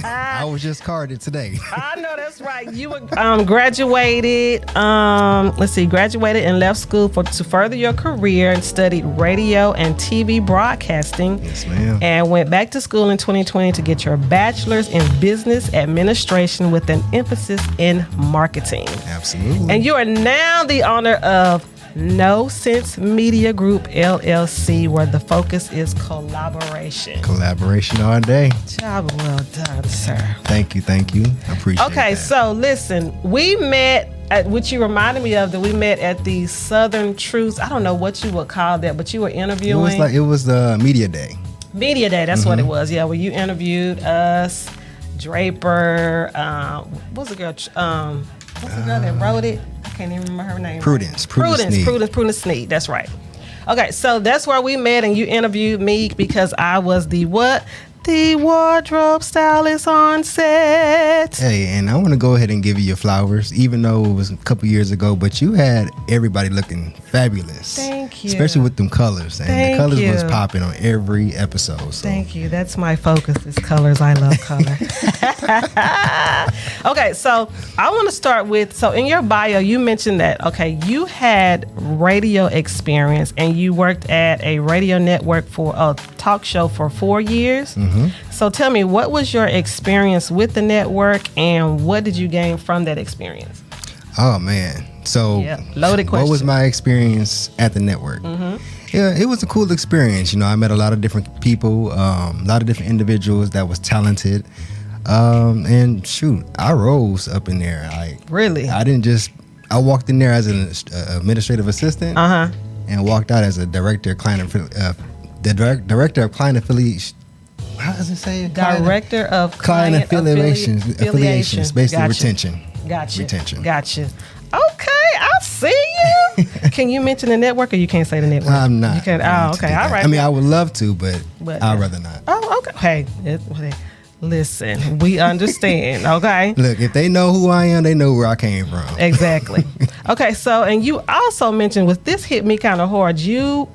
I was just carded today. I know that's right. You were graduated. Graduated and left school to further your career and studied radio and TV broadcasting. Yes, ma'am. And went back to school in 2020 to get your bachelor's in business administration with an emphasis in marketing. Absolutely. And you are now the owner of No Sense Media Group LLC, where the focus is collaboration. Collaboration all day. Job well done, sir. Thank you. I appreciate it. Okay, so listen, we met at, which you reminded me of, that we met at the Southern Truth. I don't know what you would call that, but you were interviewing. It was the media day. Media Day, that's what it was. Yeah, where you interviewed us, Draper. What's the girl? What's the girl that wrote it? I can't even remember her name. Prudence Sneed. That's right. Okay, so that's where we met, and you interviewed me because I was the what? The wardrobe stylist on set. Hey, and I want to go ahead and give you your flowers, even though it was a couple years ago, but you had everybody looking fabulous. Thank you. Especially with them colors. And Thank the colors you. was popping on every episode. So. Thank you. That's my focus is colors. I love color. Okay, so I want to start with, so in your bio, you mentioned that, okay, you had radio experience and you worked at a radio network for a talk show for 4 years. Mm-hmm. So tell me, what was your experience with the network and what did you gain from that experience? Oh, man. So loaded question. What was my experience at the network? Mm-hmm. Yeah, it was a cool experience. You know, I met a lot of different people, a lot of different individuals that was talented. And shoot, I rose up in there. Really? I walked in there as an administrative assistant and walked out as a director of client affiliation. How does it say? Director of client affiliations, basically gotcha. retention. Gotcha. Okay, I see you. Can you mention the network, or you can't say the network? I'm not. You can. Oh, okay. All right. I mean, I would love to, but I'd rather not. Oh, okay. Hey, listen, we understand. Okay. Look, if they know who I am, they know where I came from. Exactly. Okay. So, and you also mentioned, this hit me kind of hard. You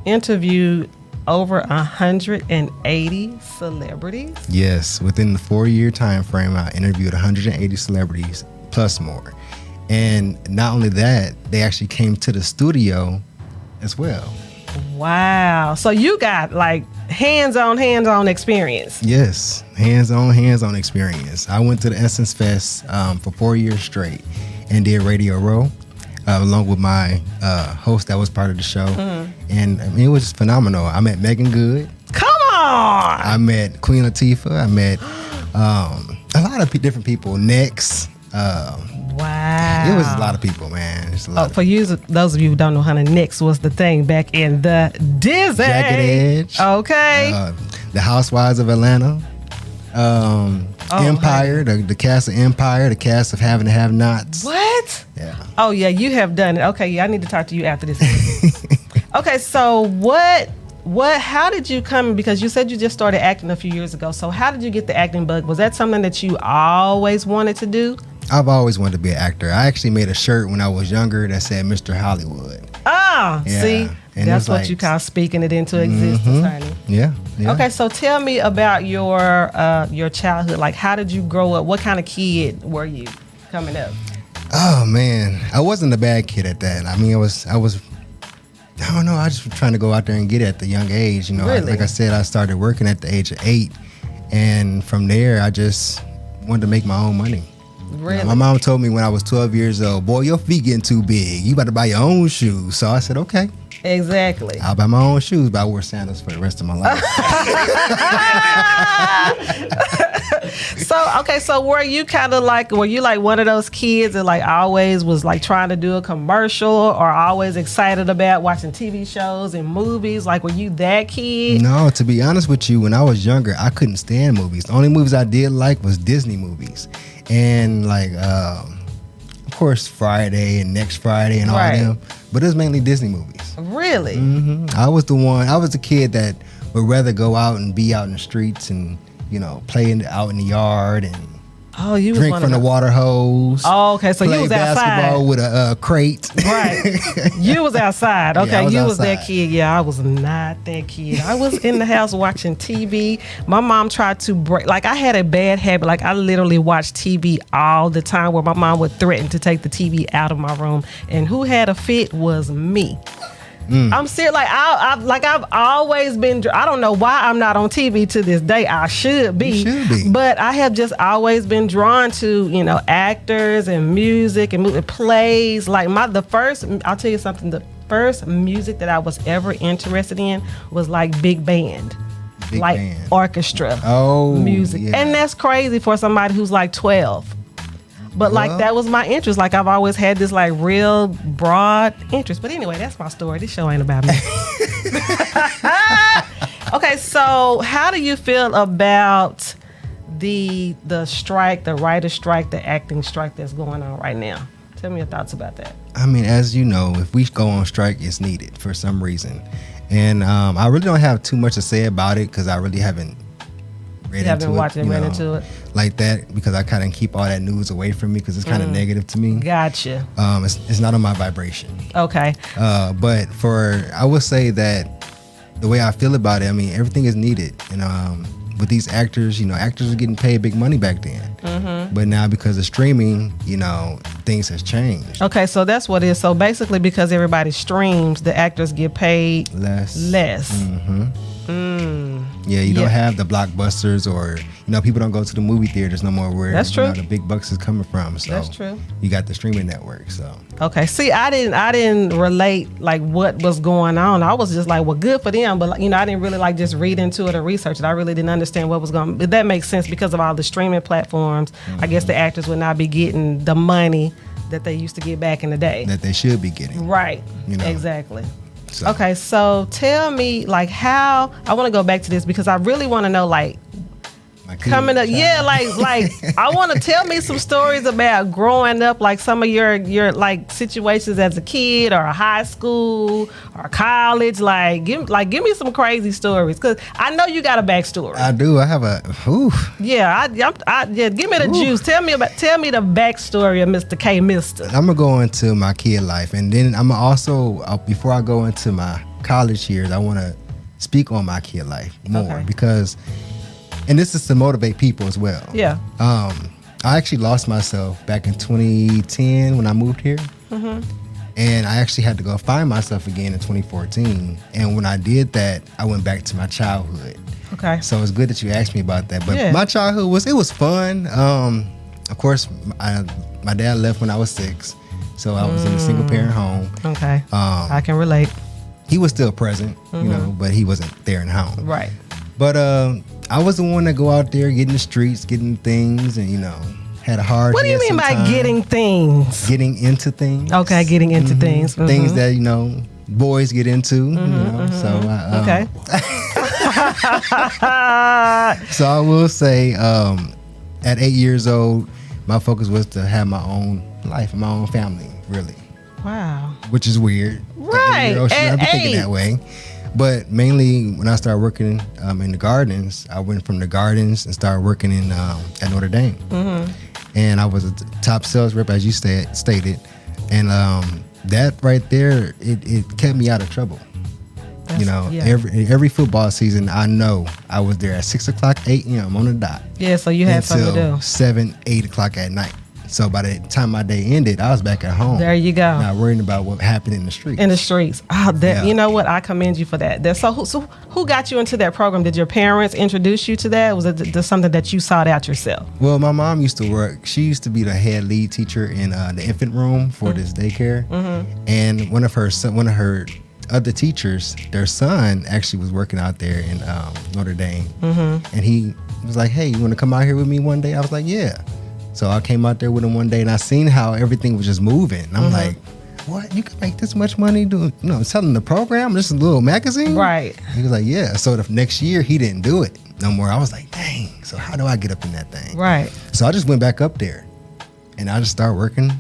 interviewed over 180 celebrities. Yes, within the 4-year time frame, I interviewed 180 celebrities plus more. And not only that, they actually came to the studio as well. Wow. So you got like hands-on experience. Yes, hands-on experience. I went to the Essence Fest for 4 years straight and did Radio Row. Along with my host that was part of the show. And I mean, it was just phenomenal. I met Megan Good. Come on! I met Queen Latifah. I met a lot of different people. Next. Wow. It was a lot of people, man. For those of you who don't know, honey, Next was the thing back in the Disney. Jagged Edge. Okay. The Housewives of Atlanta. Empire, the cast of Empire, the cast of Having to Have Nots. What? Yeah. Oh yeah, you have done it. Okay, yeah, I need to talk to you after this. Okay, so how did you come, because you said you just started acting a few years ago, so how did you get the acting bug? Was that something that you always wanted to do? I've always wanted to be an actor. I actually made a shirt when I was younger that said Mr. Hollywood. Ah, yeah. See? And that's what you call speaking it into existence, honey. Yeah. Okay, so tell me about your childhood. Like, how did you grow up? What kind of kid were you coming up? Oh man, I wasn't a bad kid at that. I mean, I was. I don't know. I just was trying to go out there and get it at the young age. You know, really? Like I said, I started working at the age of 8, and from there, I just wanted to make my own money. Really? My mom told me when I was 12 years old, boy, your feet getting too big. You about to buy your own shoes. So I said, okay. Exactly. I'll buy my own shoes, but I wore sandals for the rest of my life. So were you like one of those kids that like always was like trying to do a commercial or always excited about watching TV shows and movies? Like, were you that kid? No, to be honest with you, when I was younger, I couldn't stand movies. The only movies I did like was Disney movies. And like, of course, Friday and Next Friday and all of them. But it was mainly Disney movies. Really? Mm-hmm. I was the kid that would rather go out and be out in the streets and, you know, play out in the yard and Oh, you was drink one from of the water hose. Oh, okay. So you was outside. Basketball with a crate. Right. You was outside. Okay, Yeah, you was outside. that kid. Yeah, I was not that kid. I was in the house watching TV. My mom tried to break. Like, I had a bad habit. Like, I literally watched TV all the time, where my mom would threaten to take the TV out of my room. And who had a fit was me. I'm serious. Like, I've always been. I don't know why I'm not on TV to this day. I should be. You should be. But I have just always been drawn to, actors and music and movie plays. Like, I'll tell you something. The first music that I was ever interested in was like big band. Band. Orchestra. Music. Yeah. And that's crazy for somebody who's like 12. But like, that was my interest. Like, I've always had this like real broad interest. But anyway, that's my story. This show ain't about me. Okay, so how do you feel about the strike, the writer's strike, the acting strike that's going on right now? Tell me your thoughts about that. I mean, as you know, if we go on strike, it's needed for some reason. And I really don't have too much to say about it, because I really haven't read into it like that, because I kind of keep all that news away from me, because it's kind of negative to me. Gotcha. It's not on my vibration. Okay. But I would say that the way I feel about it, I mean, everything is needed. And with these actors, actors were getting paid big money back then. But now, because of streaming, things has changed. Okay, so that's what it is. So basically, because everybody streams, the actors get paid less. Yeah, you don't have the blockbusters, or people don't go to the movie theaters no more, where that's true. The big bucks is coming from. So that's true. You got the streaming network. So okay, see, I didn't relate like what was going on. I was just like, well, good for them, but I didn't really like just read into it or research it. I really didn't understand what was going. But that makes sense because of all the streaming platforms. I guess the actors would not be getting the money that they used to get back in the day. That they should be getting. Right. Exactly. So. Okay, so tell me, like, how, I want to go back to this because I really want to know, like, coming up, yeah, like I want to tell me some stories about growing up, like some of your like situations as a kid or a high school or college. Like give me some crazy stories, because I know you got a backstory. I do. I have a. Yeah, yeah. Give me the juice. Tell me the backstory of Mr. K. Mista. I'm gonna go into my kid life, and then I'm also before I go into my college years, I want to speak on my kid life more because. And this is to motivate people as well. Yeah. I actually lost myself back in 2010 when I moved here. And I actually had to go find myself again in 2014. And when I did that, I went back to my childhood. Okay. So it's good that you asked me about that. But my childhood was fun. Of course, my dad left when I was 6. So I was in a single parent home. Okay. I can relate. He was still present, but he wasn't there in home. Right. But I was the one that go out there, get in the streets, getting things, and had a hard. What do you mean by getting things? Getting into things. Okay, getting into things. Things that boys get into. So okay. So I will say, at 8 years old, my focus was to have my own life, my own family, really. Wow. Which is weird. Right. I'd be thinking that way. But mainly when I started working in the gardens, I went from the gardens and started working at Notre Dame. And I was a top sales rep, as you stated. And that right there, it kept me out of trouble. Every football season, I know I was there at 6:00 a.m. on the dot. Yeah, so you had something to do. 7, 8 o'clock at night. So by the time my day ended, I was back at home. There you go. Not worrying about what happened in the streets. You know what? I commend you for that. So who got you into that program? Did your parents introduce you to that? Was it something that you sought out yourself? Well, my mom used to work. She used to be the head lead teacher in the infant room for this daycare. And one of her other teachers, their son actually was working out there in Notre Dame. And he was like, "Hey, you want to come out here with me one day?" I was like, "Yeah." So I came out there with him one day, and I seen how everything was just moving. And I'm like, "What? You can make this much money doing, selling the program? This is a little magazine?" Right. He was like, "Yeah." So the next year, he didn't do it no more. I was like, "Dang! So how do I get up in that thing?" Right. So I just went back up there, and I just started working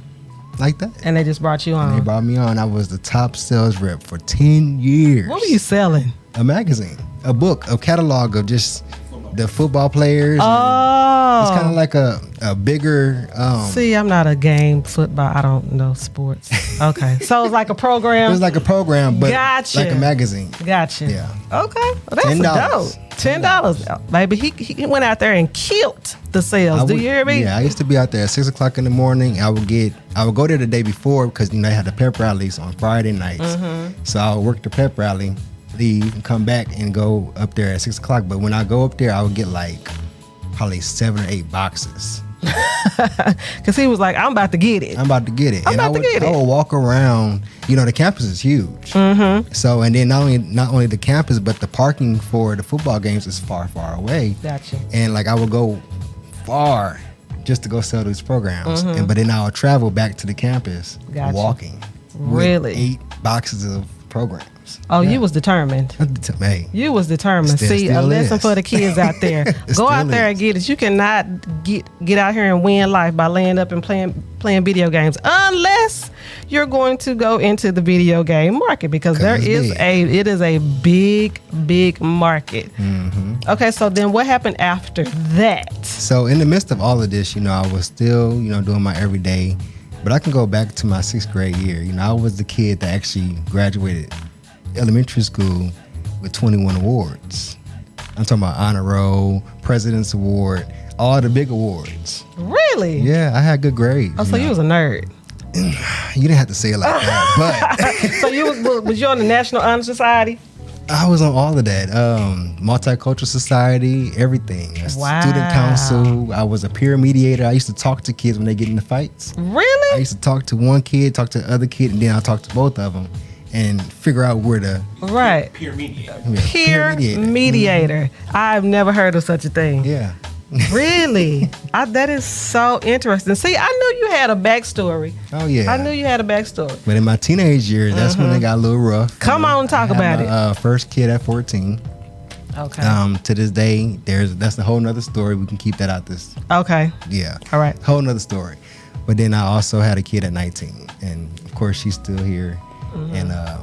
like that. And they just brought you on. And they brought me on. I was the top sales rep for 10 years. What were you selling? A magazine, a book, a catalog of just the football players. It's kind of like a bigger. See, I'm not a game football. I don't know sports. Okay, so it's like a program. It was like a program, but gotcha. like a magazine. Gotcha. Yeah. Okay, well, that's $10. $10. Baby, he went out there and killed the sales. Do you hear me? Yeah, I used to be out there at 6:00 in the morning. I would go there the day before because they had the pep rallies on Friday nights. So I would work the pep rally, leave, and come back and go up there at 6:00. But when I go up there, I would get like probably 7 or 8 boxes. Because he was like, I'm about to get it. I'm about to get it. I would walk around. The campus is huge. So, and then not only the campus, but the parking for the football games is far, far away. Gotcha. And like I would go far just to go sell these programs. But then I would travel back to the campus walking. Really? With 8 boxes of programs. Oh, you was determined. Hey, you was determined. See, a lesson for the kids out there. Go out there and get it. You cannot get out here and win life by laying up and playing video games unless you're going to go into the video game market because it is a big market. Okay, so then what happened after that? So in the midst of all of this, I was still, doing my everyday, but I can go back to my 6th grade year. I was the kid that actually graduated elementary school with 21 awards. I'm talking about honor roll, president's award, all the big awards. Really? Yeah, I had good grades. Oh, so you was a nerd. You didn't have to say it like that, but so was you on the National Honor Society? I was on all of that. Multicultural Society, everything. Wow. Student council. I was a peer mediator. I used to talk to kids when they get into fights. Really? I used to talk to one kid, talk to the other kid, and then I talk to both of them and figure out where to... Right. Peer mediator. Peer mediator. I've never heard of such a thing. Yeah. Really? That is so interesting. See, I knew you had a backstory. Oh, yeah. I knew you had a backstory. But in my teenage years, that's when it got a little rough. Come on, talk about it. First kid at 14. Okay. To this day, that's a whole nother story. We can keep that out this. Okay. Yeah. All right. Whole nother story. But then I also had a kid at 19. And, of course, she's still here. And, I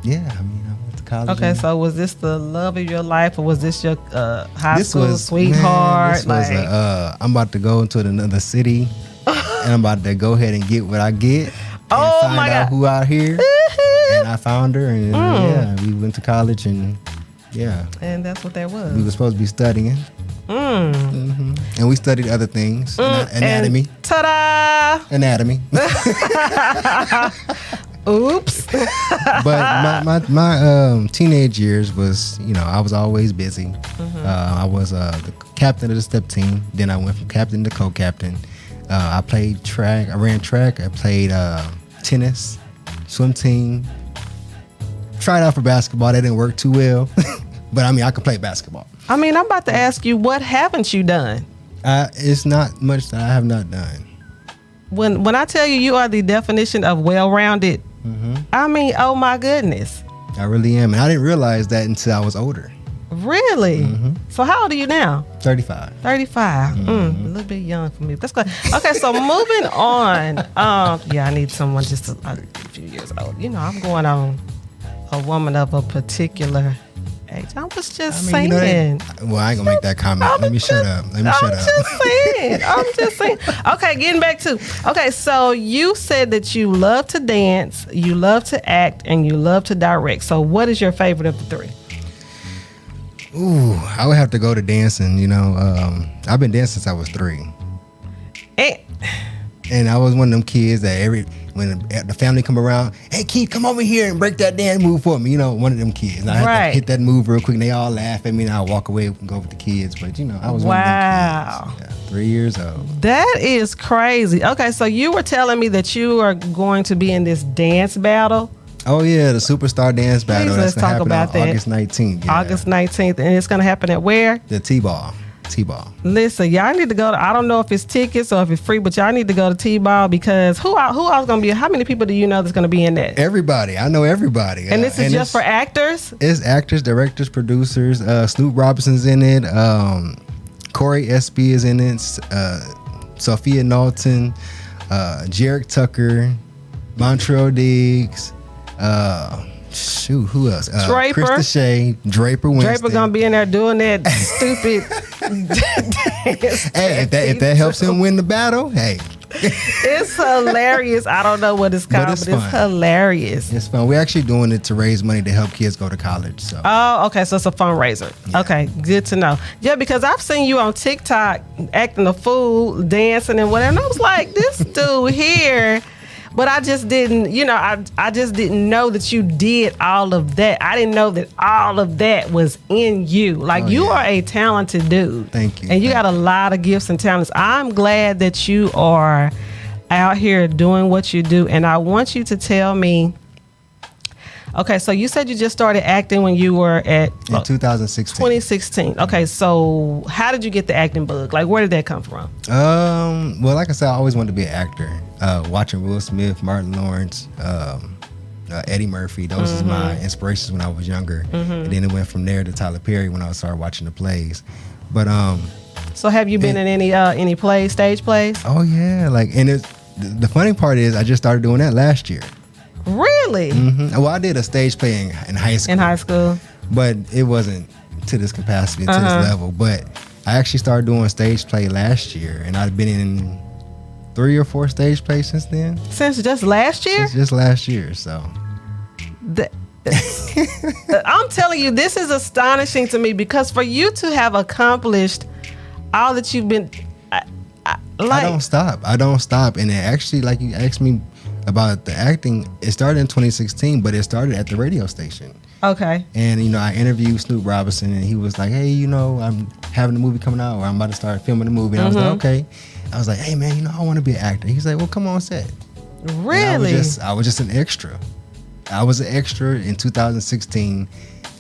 went to college. Okay, so was this the love of your life, or was this your high school sweetheart? I'm about to go into another city, and I'm about to go ahead and get what I get. Oh, and find out who out here. And I found her, and we went to college, and and that's what that was. We were supposed to be studying. And we studied other things, anatomy. And ta-da! Anatomy. Oops. But my teenage years was, I was always busy. I was the captain of the step team. Then I went from captain to co-captain. I played track. I ran track. I played tennis, swim team. Tried out for basketball. That didn't work too well. But I could play basketball. I'm about to ask you, what haven't you done? It's not much that I have not done. When I tell you are the definition of well-rounded, oh my goodness. I really am. And I didn't realize that until I was older. Really? So how old are you now? 35. 35. A little bit young for me. That's good. Okay, so moving on. I need someone just a few years old. I'm going on a woman of a particular age. I was just saying. I ain't gonna make that comment. Let me shut up. I'm just saying. Okay, getting back to. Okay, so you said that you love to dance, you love to act, and you love to direct. So what is your favorite of the three? Ooh, I would have to go to dancing. I've been dancing since I was 3. And I was one of them kids that when the family come around, hey, Keith, come over here and break that dance move for me. One of them kids. And I had to hit that move real quick, and they all laugh at me, and I walk away and go with the kids. But, I was one of them kids. Yeah, 3 years old. That is crazy. Okay, so you were telling me that you are going to be in this dance battle. Oh, yeah, the Superstar Dance Battle. Let's talk about that. August 19th. Yeah. August 19th, and it's going to happen at where? The T-Ball. Listen, y'all need to go to, I don't know if it's tickets or if it's free, but y'all need to go to T-Ball because who else going to be, how many people do you know that's going to be in that? Everybody. I know everybody. And this is just for actors? It's actors, directors, producers. Snoop Robinson's in it. Corey Espy is in it. Sophia Knowlton. Jarek Tucker. Montreal Diggs. Shoot, who else? Draper. Krista Shea, Draper Winston. Draper gonna be in there doing that stupid dance. Hey, if that helps him win the battle, hey. It's hilarious. I don't know what it's called, but it's hilarious. It's fun. We're actually doing it to raise money to help kids go to college. So. Oh, okay. So it's a fundraiser. Yeah. Okay, good to know. Yeah, because I've seen you on TikTok acting a fool, dancing and whatever. And I was like, this dude here. But I just didn't, I just didn't know that you did all of that. I didn't know that all of that was in you. Like, you are a talented dude. Thank you. And you got a lot of gifts and talents. I'm glad that you are out here doing what you do. And I want you to tell me, okay, so you said you just started acting when you were in 2016. 2016. Okay, so how did you get the acting bug? Like, where did that come from? Well, like I said, I always wanted to be an actor. Watching Will Smith, Martin Lawrence, Eddie Murphy, those was my inspirations when I was younger. And then it went from there to Tyler Perry when I started watching the plays. But so have you been in any plays, stage plays? Oh yeah, and the funny part is I just started doing that last year. Really? Mm-hmm. Well, I did a stage play in high school. In high school, but it wasn't to this capacity, to this level. But I actually started doing stage play last year, and I've been in 3 or 4 stage plays since then. Since just last year? Since just last year, so. I'm telling you, this is astonishing to me because for you to have accomplished all that you've been, I don't stop. And it actually, like you asked me about the acting, it started in 2016, but it started at the radio station. Okay. And, I interviewed Snoop Robinson, and he was like, hey, I'm having a movie coming out, or I'm about to start filming a movie. And I was like, okay. I was like, hey, man, I want to be an actor. He's like, well, come on set. Really? I was just an extra. I was an extra in 2016.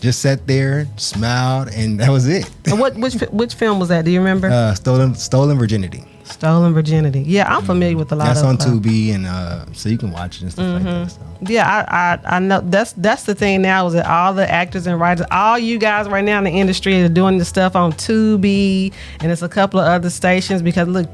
Just sat there, smiled, and that was it. And which film was that? Do you remember? Stolen Virginity. Stolen Virginity. Yeah, I'm familiar with a lot that's of. That's on Tubi, and so you can watch it and stuff like that. So. Yeah, I know. That's the thing now is that all the actors and writers, all you guys right now in the industry are doing the stuff on Tubi, and it's a couple of other stations because look,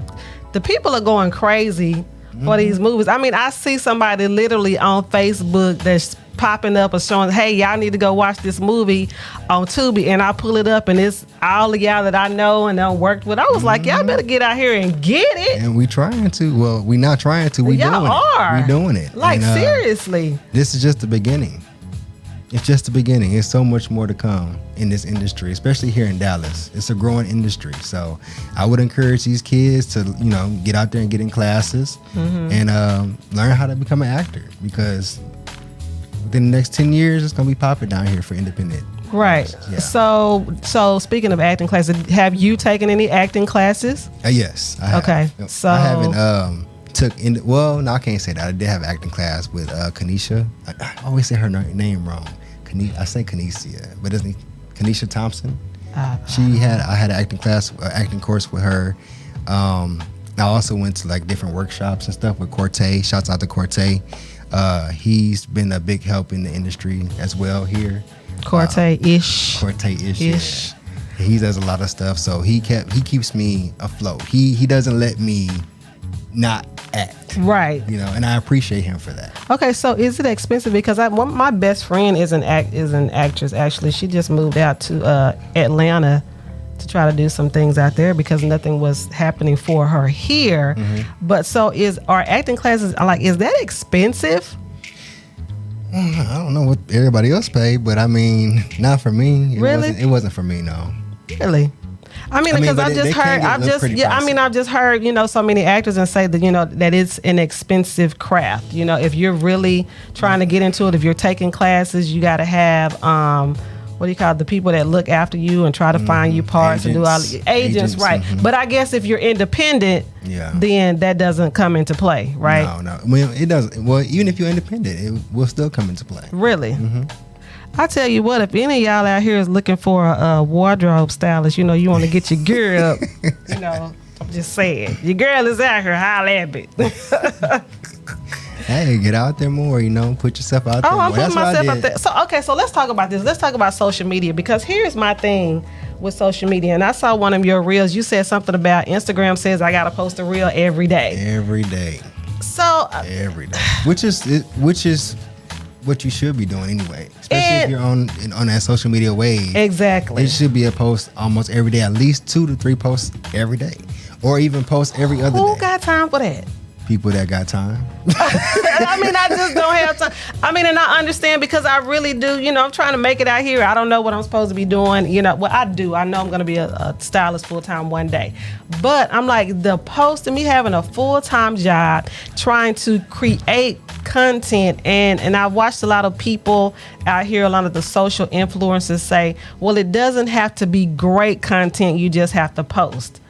the people are going crazy for these movies. I mean, I see somebody literally on Facebook that's popping up or showing, hey, y'all need to go watch this movie on Tubi, and I pull it up and it's all of y'all that I know and done worked with. I was like, y'all better get out here and get it. And we trying to. Well, we not trying to. We y'all doing are. it. We doing it. Like, and, seriously. This is just the beginning. It's just the beginning. There's so much more to come in this industry, especially here in Dallas. It's a growing industry. So I would encourage these kids to, get out there and get in classes and learn how to become an actor, because within the next 10 years, it's going to be popping down here for independent. Right. Yeah. So speaking of acting classes, have you taken any acting classes? Yes, I have. Okay. So I haven't no, I can't say that. I did have acting class with Kanisha. I always say her name wrong. I say Kanisha, but isn't Kanisha Thompson? I had an acting course with her. I also went to different workshops and stuff with Corte. Shouts out to Corte. He's been a big help in the industry as well here. Corte-ish. Corte-ish. Yeah. He does a lot of stuff, so he keeps me afloat. He doesn't let me not act. Right. And I appreciate him for that. Okay, so is it expensive? Because my best friend is an actress. Actually, she just moved out to Atlanta to try to do some things out there because nothing was happening for her here. But so are acting classes is that expensive? I don't know what everybody else paid, but I mean, not for me. It wasn't for me, no. Really? I mean, because I've just heard, so many actors and say that, that it's an expensive craft. If you're really trying to get into it, if you're taking classes, you got to have, what do you call it, the people that look after you and try to find you parts and do all the agents, right? But I guess if you're independent, then that doesn't come into play, right? No. Well, it doesn't. Well, even if you're independent, it will still come into play. Really? I tell you what, if any of y'all out here is looking for a wardrobe stylist, you want to get your girl up, I'm just saying, your girl is out here, holla at me. Hey, get out there more, put yourself out there. Oh, I'm putting myself out there. So let's talk about this. Let's talk about social media, because here's my thing with social media. And I saw one of your reels. You said something about Instagram says I got to post a reel every day. Every day. So every day. Which is what you should be doing anyway. Especially if you're on that social media wave. Exactly. It should be a post almost every day, at least 2 to 3 posts every day, or even post every other day. Who got time for that? People that got time. I mean, I just don't have time. I mean, and I understand because I really do. You know, I'm trying to make it out here. I don't know what I'm supposed to be doing. You know, well, I do. I know I'm going to be a stylist full time one day. But I'm like, the post and me having a full time job, trying to create content. And I watched a lot of people out here, a lot of the social influencers say, well, it doesn't have to be great content. You just have to post.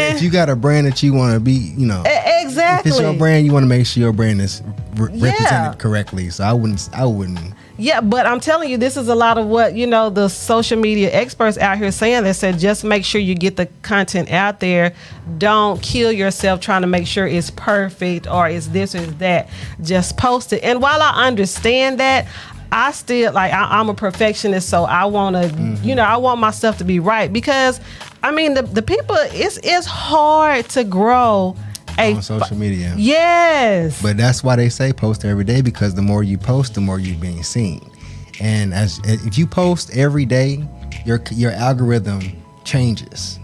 If you got a brand that you want to be, you know, exactly. if it's your brand, you want to make sure your brand is represented correctly. So I wouldn't. Yeah, but I'm telling you, this is a lot of what, you know, the social media experts out here saying. They said just make sure you get the content out there. Don't kill yourself trying to make sure it's perfect or it's this or it's that. Just post it. And while I understand that, I still, like, I'm a perfectionist, so I want to, you know, I want my stuff to be right because, I mean, the people, it's hard to grow on social media. Yes. But that's why they say post every day, because the more you post, the more you're being seen. And if you post every day, your algorithm changes.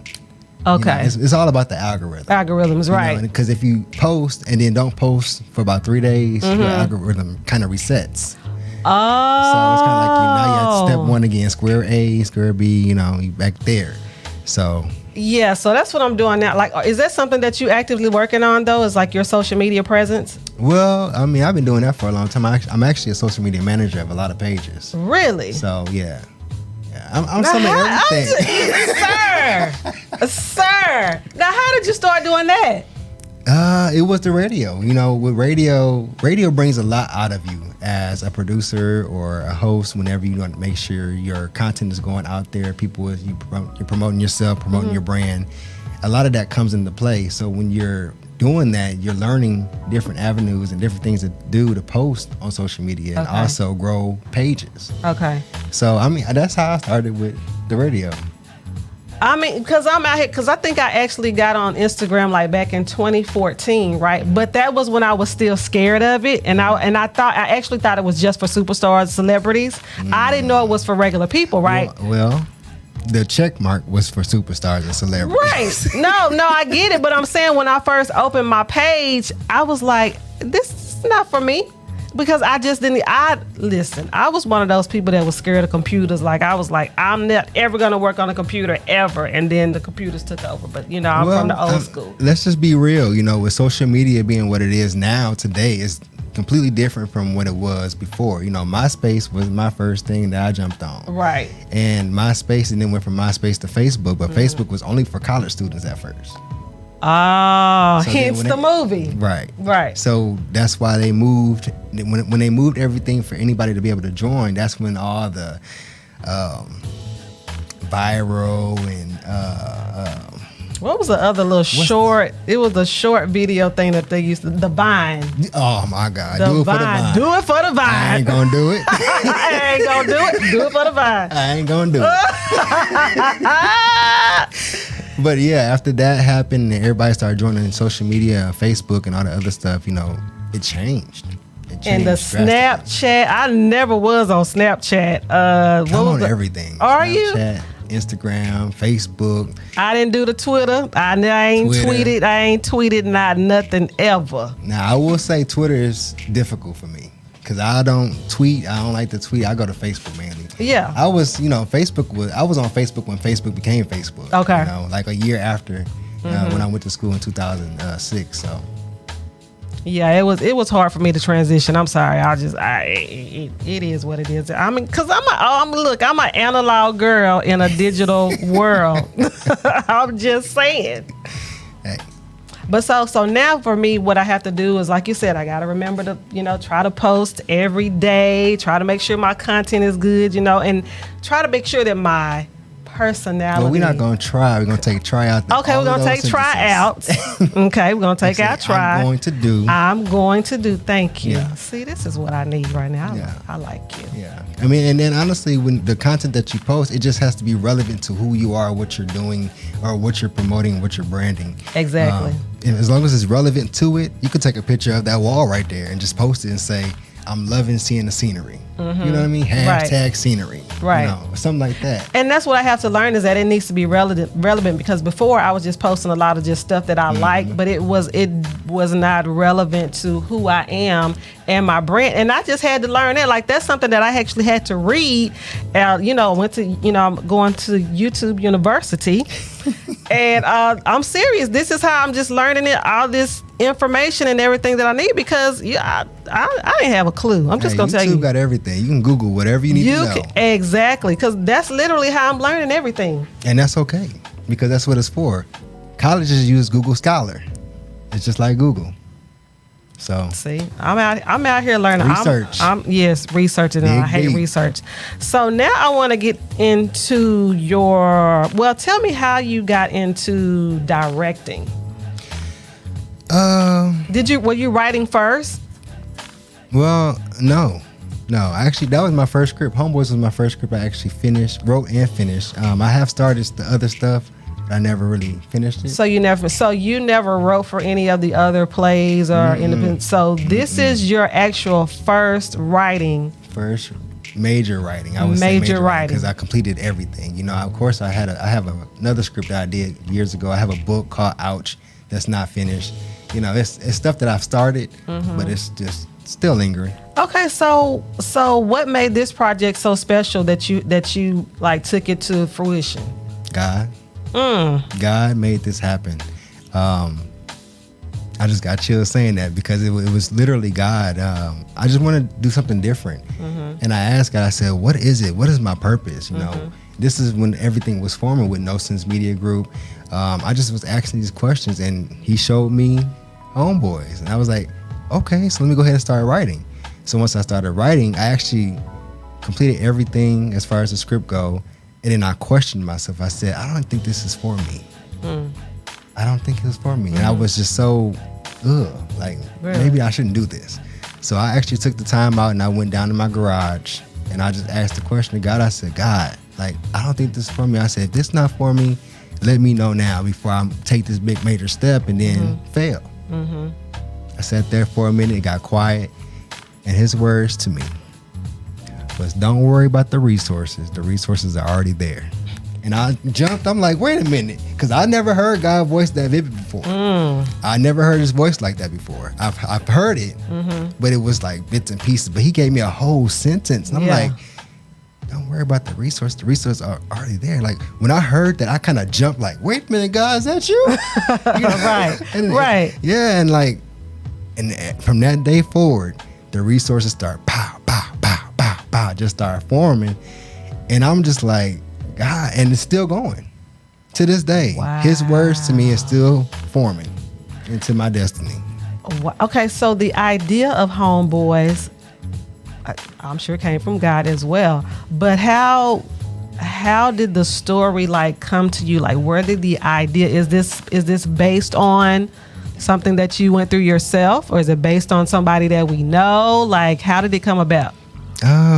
Okay. You know, it's all about the algorithm. Algorithms, right. Because if you post and then don't post for about 3 days, your algorithm kind of resets. Oh. So it's kind of like now you're at step 1 again, square A, square B, you know, you back there. So yeah, so that's what I'm doing now. Like, is that something that you actively working on though? Is like your social media presence? Well, I mean, I've been doing that for a long time. I'm actually a social media manager of a lot of pages. Really? So yeah, I'm some of everything. Sir. Now, how did you start doing that? It was the radio. You know, with radio brings a lot out of you as a producer or a host. Whenever you want to make sure your content is going out there, you're promoting yourself, promoting your brand. A lot of that comes into play. So when you're doing that, you're learning different avenues and different things to do to post on social media and also grow pages. Okay. So I mean, that's how I started with the radio. I mean, because I'm out here, because I think I actually got on Instagram like back in 2014, right? But that was when I was still scared of it. And I actually thought it was just for superstars, celebrities. I didn't know it was for regular people, right? Well, the check mark was for superstars and celebrities. Right. No, I get it. But I'm saying when I first opened my page, I was like, this is not for me. Because I just didn't, listen, I was one of those people that was scared of computers. Like, I was like, I'm not ever going to work on a computer ever. And then the computers took over. But, you know, I'm from the old school. Let's just be real. You know, with social media being what it is now, today, is completely different from what it was before. You know, MySpace was my first thing that I jumped on. Right. And MySpace, and then went from MySpace to Facebook. But Facebook was only for college students at first. Oh, so hence the movie. Right. So that's why they moved. When they moved everything for anybody to be able to join, that's when all the viral and what was the other little short? It was a short video thing that they used to, the Vine. Oh my God! Do it for the Vine. Do it for the Vine. I ain't gonna do it. I ain't gonna do it. Do it for the Vine. I ain't gonna do it. But yeah, after that happened and everybody started joining social media, Facebook and all the other stuff, you know, it changed. And the Snapchat, I never was on Snapchat. I'm on everything. Are Snapchat, you? Instagram, Facebook. I didn't do the Twitter. I ain't tweeted. I ain't tweeted nothing ever. Now, I will say Twitter is difficult for me. Because I don't tweet. I don't like to tweet. I go to Facebook mainly. Yeah. I was on Facebook when Facebook became Facebook. Okay. You know, like a year after when I went to school in 2006. So. Yeah, it was hard for me to transition. I'm sorry. It is what it is. I mean, cause I'm an analog girl in a digital world. I'm just saying. Hey. But so now for me, what I have to do is, like you said, I got to remember to, you know, try to post every day, try to make sure my content is good, you know, and try to make sure that my personality. Well, we're not going to try. We're going to take try out. Okay, we're going to take tryouts. Okay, we're going to take out try. I'm going to do. Thank you. Yeah. See, this is what I need right now. Yeah. I like you. Yeah. I mean, and then honestly, when the content that you post, it just has to be relevant to who you are, what you're doing, or what you're promoting, what you're branding. Exactly. And as long as it's relevant to it, you could take a picture of that wall right there and just post it and say, I'm loving seeing the scenery. You know what I mean? Hashtag scenery. Right. You know, something like that. And that's what I have to learn, is that it needs to be relevant, because before I was just posting a lot of just stuff that I like, but it was not relevant to who I am and my brand. And I just had to learn that. Like, that's something that I actually had to read. I'm going to YouTube University. And I'm serious. This is how I'm just learning it, all this information and everything that I need, because I didn't have a clue. I'm just going to tell you. YouTube got everything. You can Google whatever you need to know. Exactly, because that's literally how I'm learning everything. And that's okay, because that's what it's for. Colleges use Google Scholar. It's just like Google. So see, I'm out here learning. Research. I'm researching, and I hate research. So now I want to get into tell me how you got into directing. Were you writing first? Well, no. Actually, that was my first script. Homeboys was my first script I actually wrote and finished. I have started the other stuff, but I never really finished it. So you never wrote for any of the other plays or independent. So this is your actual first major writing. I would say major writing, because I completed everything. You know, of course, I have another script that I did years ago. I have a book called Ouch that's not finished. You know, it's stuff that I've started, but it's just still lingering. Okay, so what made this project so special that you like took it to fruition? God. God made this happen. I just got chills saying that, because it was literally God. I just wanted to do something different, and I asked God. I said, "What is it? What is my purpose?" You know, this is when everything was forming with No Sense Media Group. I just was asking these questions, and He showed me Homeboys, and I was like, okay, so let me go ahead and start writing. So once I started writing, I actually completed everything as far as the script go, and then I questioned myself. I said, I don't think this is for me. I don't think it was for me. And I was just so, maybe I shouldn't do this. So I actually took the time out, and I went down to my garage, and I just asked the question to God. I said, God, I don't think this is for me. I said, if this is not for me, let me know now before I take this big major step and then fail. I sat there for a minute, it got quiet, and His words to me was, don't worry about the resources. The resources are already there. And I jumped. I'm like, wait a minute, because I never heard God voice that vivid before. I never heard His voice like that before. I've heard it, but it was like bits and pieces. But He gave me a whole sentence, and I'm like, don't worry about the resource. The resources are already there. Like, when I heard that, I kind of jumped. Like, wait a minute, God, is that you? Right. Right. Yeah, and from that day forward, the resources start pow, pow, pow, pow, pow, just start forming, and I'm just like, God, and it's still going to this day. Wow. His words to me is still forming into my destiny. Okay, so the idea of Homeboys, I'm sure came from God as well. But how did the story come to you? Like, where did the idea? Is this based on something that you went through yourself, or is it based on somebody that we know? Like, how did it come about?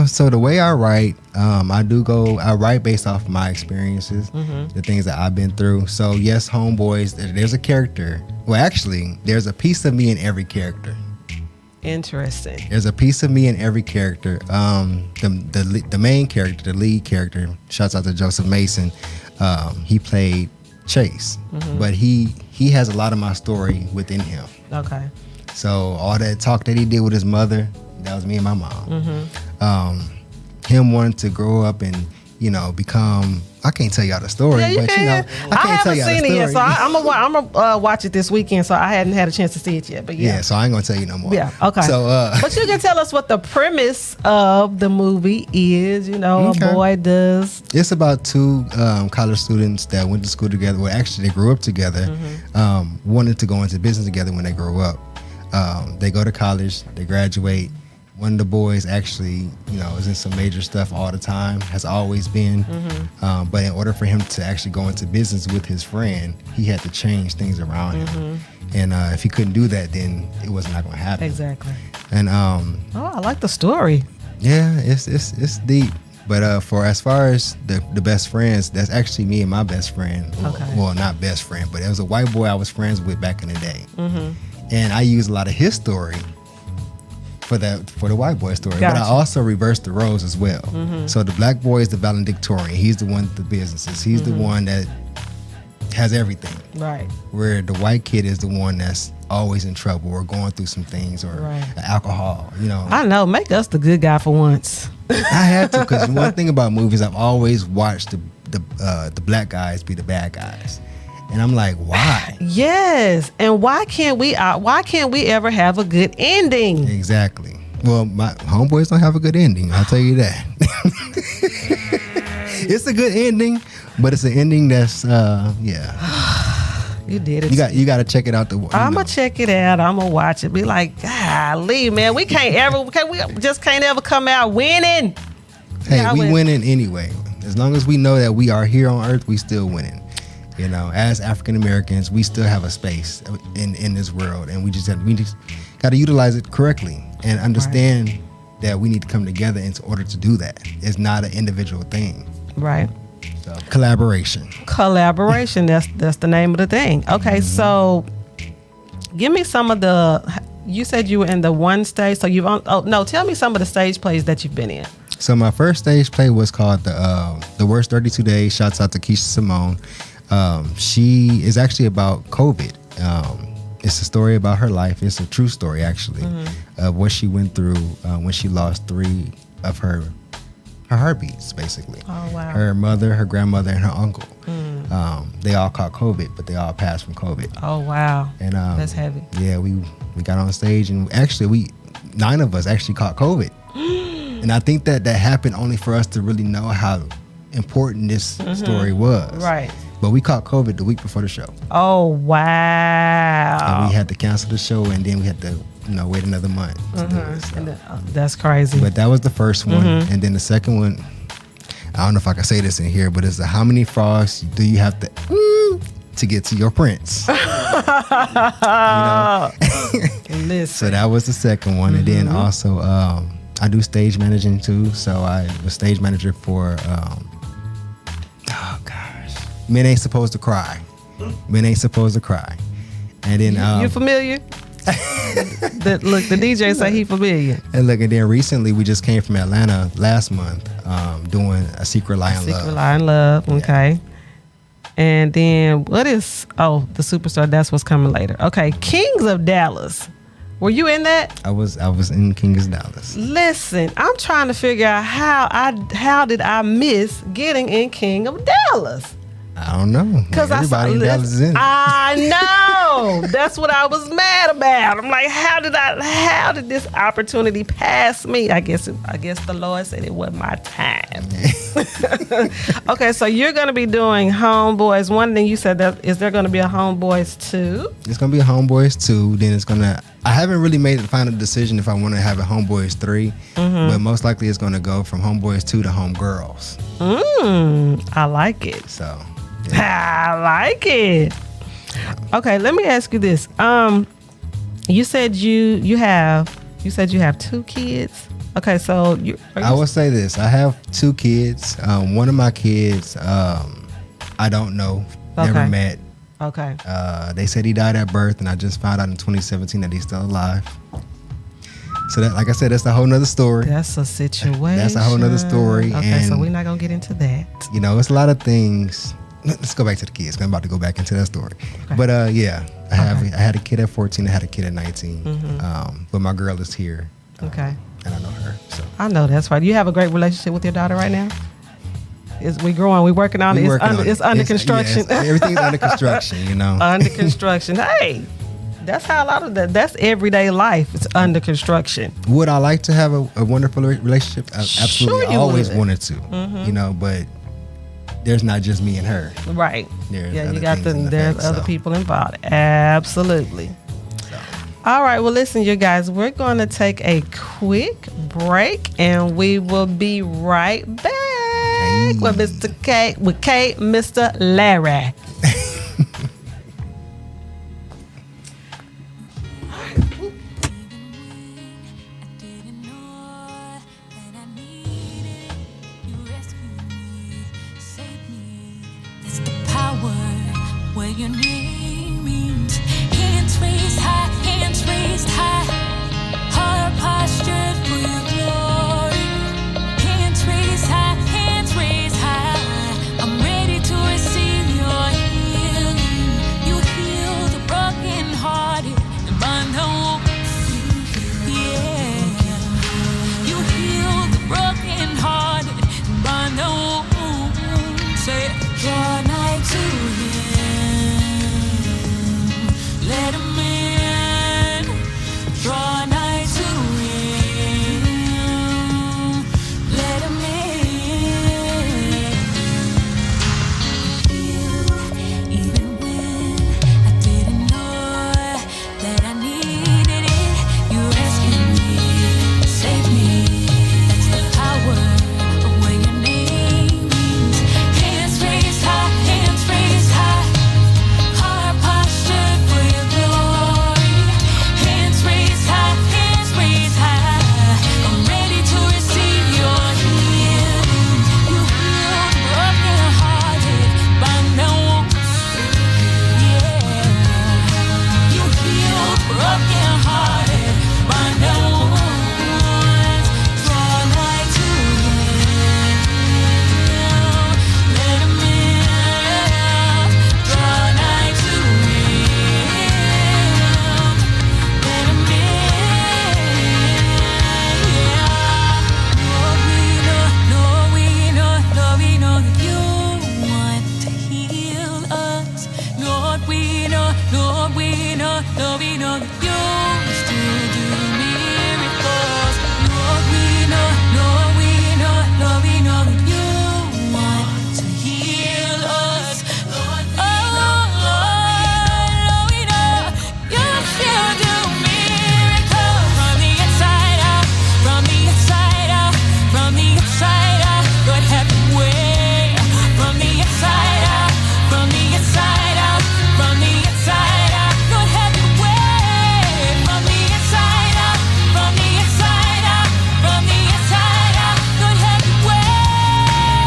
So the way I write, I write based off my experiences, the things that I've been through. So yes, Homeboys, there's a character. Well, actually, there's a piece of me in every character. Interesting. There's a piece of me in every character. The main character, the lead character, shouts out to Joseph Mason. He played Chase, but he has a lot of my story within him. Okay. So all that talk that he did with his mother, that was me and my mom. Him wanting to grow up and become. I can't tell y'all the story, yeah, you but can. I can't tell y'all the story. I haven't seen it yet, so I'm gonna watch it this weekend. So I hadn't had a chance to see it yet, but yeah. So I ain't gonna tell you no more. Yeah, okay. So, but you can tell us what the premise of the movie is. A boy does. It's about two college students that went to school together. Well, actually, they grew up together. Wanted to go into business together when they grew up. They go to college, they graduate, one of the boys actually, is in some major stuff all the time, has always been. But in order for him to actually go into business with his friend, he had to change things around him. And if he couldn't do that, then it was not going to happen. Exactly. And I like the story. Yeah, it's deep. But for as far as the best friends, that's actually me and my best friend. Okay. Well, not best friend, but it was a white boy I was friends with back in the day. And I use a lot of his story for the white boy story. Gotcha. But I also reverse the roles as well. So the black boy is the valedictorian. He's the one with the businesses. He's the one that has everything. Right. Where the white kid is the one that's always in trouble or going through some things or alcohol, I know. Make us the good guy for once. I had to, because one thing about movies, I've always watched the black guys be the bad guys. And I'm like, why? Yes. And why can't we ever have a good ending? Exactly. Well, my homeboys don't have a good ending. I'll tell you that. It's a good ending, but it's an ending that's, You did it. You got to check it out. I'm going to check it out. I'm going to watch it. Be like, golly, man, we just can't ever come out winning. Hey, we winning anyway. As long as we know that we are here on earth, we still winning. As African Americans, we still have a space in this world, and we just got to utilize it correctly and understand that we need to come together in order to do that. It's not an individual thing. Right. So, collaboration. That's the name of the thing. Okay, so give me some of you said you were in the one stage, so tell me some of the stage plays that you've been in. So my first stage play was called the Worst 32 Days. Shouts out to Keisha Simone. She is actually about COVID. It's a story about her life. It's a true story, actually, of what she went through when she lost 3 of her heartbeats, basically. Oh, wow. Her mother, her grandmother, and her uncle. They all caught COVID, but they all passed from COVID. Oh, wow. And that's heavy. Yeah, we got on stage, and actually 9 of us actually caught COVID. And I think that happened only for us to really know how important this story was. Right. But we caught COVID the week before the show. Oh, wow. And we had to cancel the show, and then we had to, wait another month to do it. So. That's crazy. But that was the first one. And then the second one, I don't know if I can say this in here, but it's how many frogs do you have to get to your prince? Listen. So that was the second one. And then also, I do stage managing too. So I was stage manager for, Men Ain't Supposed to Cry. Men Ain't Supposed to Cry. And then you familiar? The DJ say he familiar. And look, and then recently we just came from Atlanta last month, doing A Secret Lie in Love. Secret Lie in Love, okay. And then what is the Superstar? That's what's coming later. Okay, Kings of Dallas. Were you in that? I was in Kings of Dallas. Listen, I'm trying to figure out how did I miss getting in King of Dallas? I don't know. Because everybody in Dallas is in it. I know. That's what I was mad about. I'm like, how did this opportunity pass me? I guess the Lord said it wasn't my time. Okay, so you're going to be doing Homeboys. One thing you said, is there going to be a Homeboys 2? It's going to be a Homeboys 2. Then I haven't really made the final decision if I want to have a Homeboys 3. But most likely it's going to go from Homeboys 2 to Homegirls. I like it. So... I like it. Okay, let me ask you this. You said you have 2 kids. Okay, so I will say this. I have 2 kids. One of my kids, I don't know. Never met. Okay. They said he died at birth, and I just found out in 2017 that he's still alive. So that, like I said, that's a whole nother story. That's a situation. That's a whole nother story. Okay, and, so we're not gonna get into that. It's a lot of things. Let's go back to the kids. I'm about to go back into that story. Okay. But I had a kid at 14. I had a kid at 19. But my girl is here. Okay. And I know her. So I know that's right. You have a great relationship with your daughter right now? We growing. We working on it. It's under construction. Yeah, everything's under construction. Under construction. Hey, that's how a lot of that's everyday life. It's under construction. Would I like to have a wonderful relationship? Absolutely. I always wanted to. But there's not just me and her. Right. There's you got there's other people involved. Absolutely. All right. Well, listen, you guys, we're going to take a quick break and we will be right back with Mr. K, with K, Mr. Larry. Where your name means hands raised high, heart postured for your glory. Hands raised high, I'm ready to receive your healing. You heal the brokenhearted and bind the wounds. Yeah, you heal the brokenhearted and bind the wounds. Say, draw nigh to him. Let him in, draw nigh to him. Let him in. Even when I didn't know that I needed it, you rescued me, saved me. That's the power of where your name means. Hands raised high, heart postured for your glory. Hands raised high, I'm ready to receive your healing. You heal the brokenhearted, bind the wounds. Yeah, you heal the brokenhearted, bind the wounds. Draw nigh to him, let him in. Draw nigh to him, let him in. Yeah, Lord, we know that you want to heal us. Lord, we know that you still do miracles. Lord, we know that you want to heal us. Lord, Lord, we know you still do miracles. From the inside out, from the inside out, from the inside out. Lord, have your way. From the inside out, from the inside out, from the inside out. Lord, have your way. From the inside out, from the inside out, from the inside out. Lord, have your way.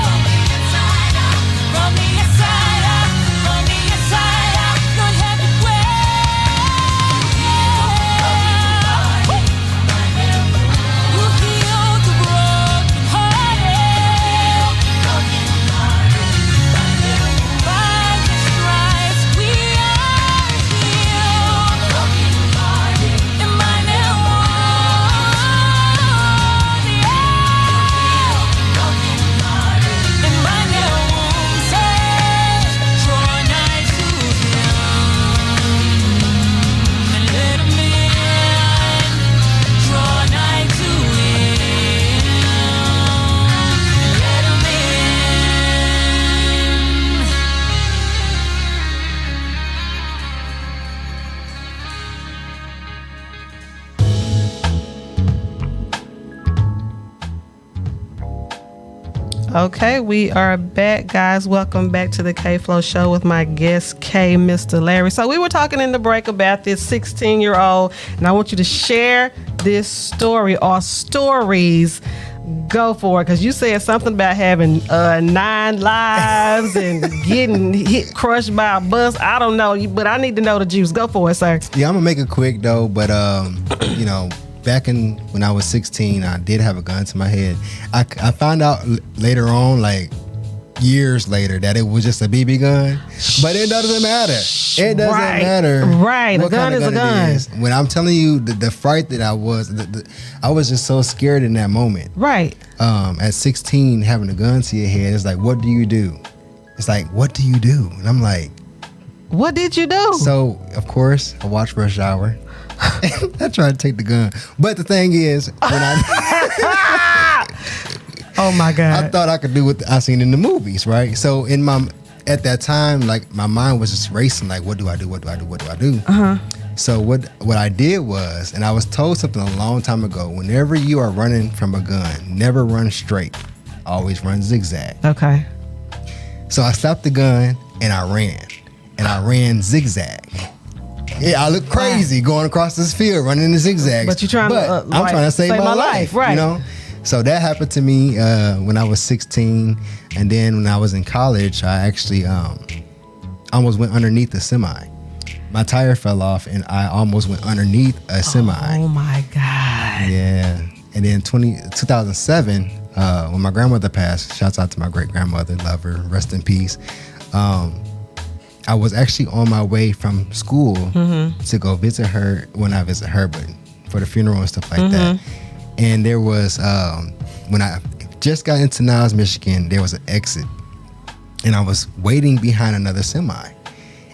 From the inside out, from the inside out, from the inside out. Lord, have your way. You heal the brokenhearted. By His stripes we are healed. And by their wounds, and by their wounds, draw nigh to Him and let Him in. Draw nigh to Him and let Him in. Okay, we are back, guys. Welcome back to the KFLO Show with my guest, K, Mr. Larry. So we were talking in the break about this 16-year-old, and I want you to share this story or stories. Go for it, because you said something about having 9 lives and getting crushed by a bus. I don't know, but I need to know the juice. Go for it, sir. Yeah, I'm gonna make it quick though, but back when I was 16, I did have a gun to my head. I found out later on, like years later, that it was just a BB gun, but it doesn't matter. It doesn't matter. Right, a gun is a gun. When I'm telling you the fright that I was, I was just so scared in that moment. Right. At 16, having a gun to your head, it's like, what do you do? It's like, what do you do? And I'm like, what did you do? So, of course, I watched Rush Hour. I tried to take the gun. But the thing is, when oh my God. I thought I could do what I seen in the movies, right? So at that time, like my mind was just racing, like, what do I do? What do I do? What do I do? So what I did was, and I was told something a long time ago, whenever you are running from a gun, never run straight, always run zigzag. Okay. So I stopped the gun and I ran zigzag. Yeah, I look crazy going across this field running in zigzags. But you're trying to, I'm trying to save my life, right? You know. So that happened to me when I was 16, and then when I was in college, I actually almost went underneath a semi. My tire fell off, and I almost went underneath a semi. Oh my God. Yeah. And then 2007, when my grandmother passed, shouts out to my great grandmother, love her, rest in peace. I was actually on my way from school to go visit her. Well, not visit her, but for the funeral and stuff like that. And there was, when I just got into Niles, Michigan, there was an exit. And I was waiting behind another semi.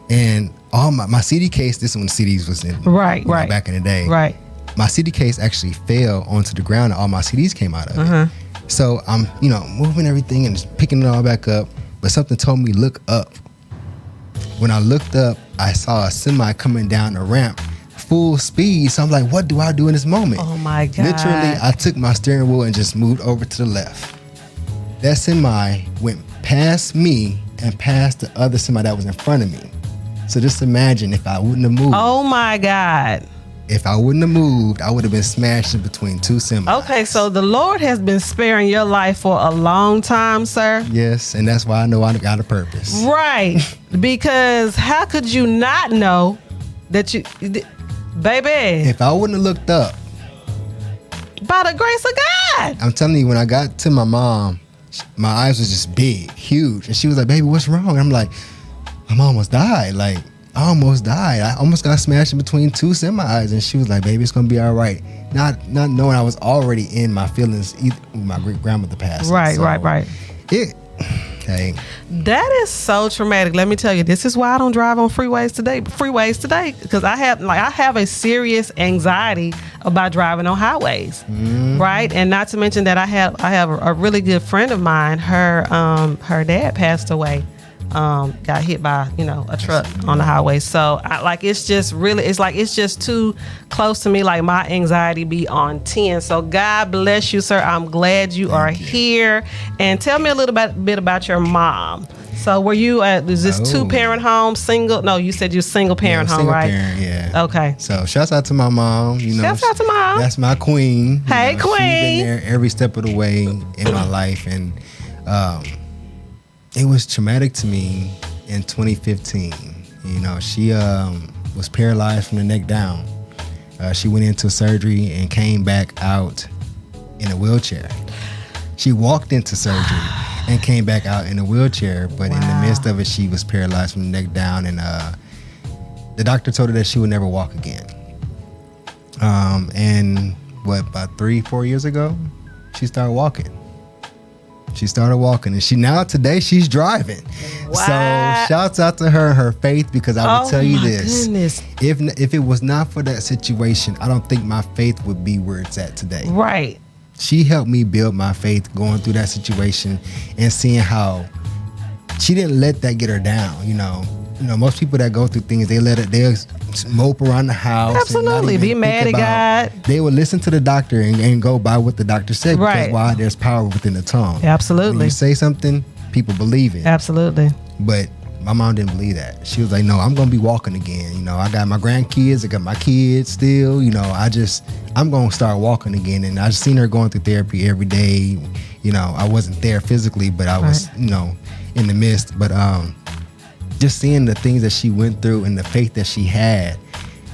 And all my CD case, this is when CDs was in, right, back in the day. Right. My CD case actually fell onto the ground and all my CDs came out of it. So I'm, moving everything and just picking it all back up. But something told me, look up. When I looked up, I saw a semi coming down the ramp, full speed. So I'm like, what do I do in this moment? Oh my God. Literally, I took my steering wheel and just moved over to the left. That semi went past me and past the other semi that was in front of me. So just imagine if I wouldn't have moved. Oh my God. If I wouldn't have moved, I would have been smashed in between two semis. Okay, so the Lord has been sparing your life for a long time, sir. Yes, and that's why I know I got a purpose. Right. Because how could you not know that you, baby, If I wouldn't have looked up, by the grace of God. I'm telling you, when I got to my mom, my eyes was just big, huge. And she was like, baby, what's wrong? And I'm like, my mom almost died. Like, I almost died. I almost got smashed in between two semis. And she was like, baby, it's going to be all right. Not knowing I was already in my feelings when my great grandmother passed. Right, So right. Hey. That is so traumatic. Let me tell you, this is why I don't drive on freeways today. Because I have a serious anxiety about driving on highways, right? And not to mention that I have a really good friend of mine. Her dad passed away. Got hit by a truck on the highway. So it's just too close to me. Like my anxiety be on 10. So God bless you, sir. I'm glad you are here. And tell me a little bit about your mom. So were you is this 2-parent home, single? No, you said you're single parent home, right? Parent, yeah. Okay. So shouts out to my mom. Shouts out to mom. That's my queen. Hey, queen. She's been there every step of the way in my life, and it was traumatic to me in 2015. She was paralyzed from the neck down. She went into surgery and came back out in a wheelchair. She walked into surgery and came back out in a wheelchair, but in the midst of it, she was paralyzed from the neck down, and the doctor told her that she would never walk again. And about 3-4 years ago, she started walking. And today she's driving. Wow. So shouts out to her faith, because I will tell you this. Goodness. If it was not for that situation, I don't think my faith would be where it's at today. Right. She helped me build my faith going through that situation and seeing how she didn't let that get her down. Most people that go through things, they'll mope around the house. Absolutely. Be mad at God. They would listen to the doctor and go by what the doctor said. Right. Because why? There's power within the tongue. Absolutely. When you say something, people believe it. Absolutely. But my mom didn't believe that. She was like, no, I'm going to be walking again. I got my grandkids. I got my kids still. I'm going to start walking again. And I just seen her going through therapy every day. I wasn't there physically, but I was, in the midst. But just seeing the things that she went through and the faith that she had,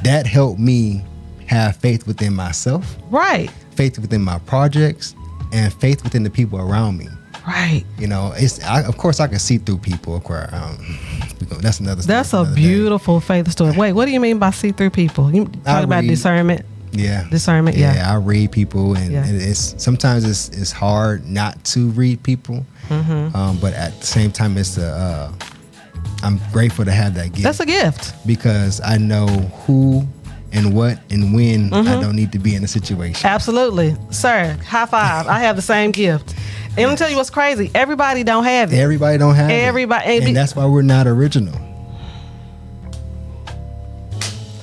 that helped me have faith within myself. Right. Faith within my projects and faith within the people around me. Right. Of course I can see through people. Of course, that's another story. That's a beautiful faith story. Wait, what do you mean by see through people? You talk about discernment? Yeah. Discernment, yeah. I read people, and sometimes it's hard not to read people. But at the same time, I'm grateful to have that gift. That's a gift. Because I know who and what and when I don't need to be in a situation. Absolutely. Sir, high five. I have the same gift. And let me tell you what's crazy. Everybody don't have it. Everybody don't have it. And that's why we're not original.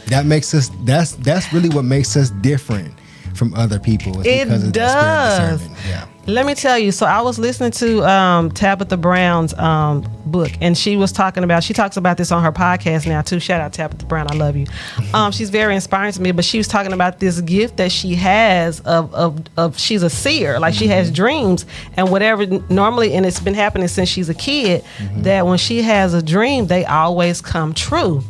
That makes us. That's really what makes us different from other people. Is It because of does. that spirit of discernment. Yeah. Let me tell you. So I was listening to Tabitha Brown's book, and she talks about this on her podcast now too. Shout out Tabitha Brown, I love you. She's very inspiring to me. But she was talking about this gift that she has of she's a seer, like she has dreams and whatever normally, and it's been happening since she's a kid. That when she has a dream, they always come true.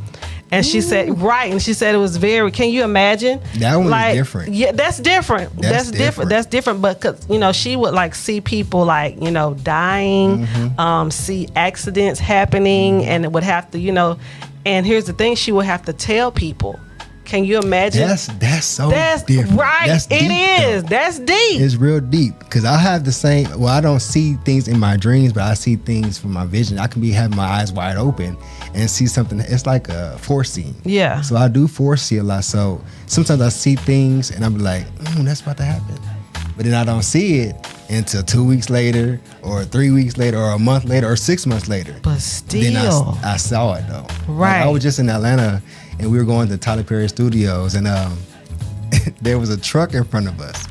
And she said, right. And she said it was very, can you imagine? That one is different. Yeah, that's different. That's different. That's different. But, cause, she would like see people like, dying, see accidents happening, and it would have to, and here's the thing, she would have to tell people. Can you imagine? That's different. Right. That's deep, it is. though. That's deep. It's real deep because I have the same. Well, I don't see things in my dreams, but I see things from my vision. I can be having my eyes wide open and see something. It's like a foreseeing. Yeah. So I do foresee a lot. So sometimes I see things and I'm like, that's about to happen. But then I don't see it until 2 weeks later or 3 weeks later or a month later or 6 months later. But still. Then I saw it though. Right. Like, I was just in Atlanta and we were going to Tyler Perry Studios and there was a truck in front of us.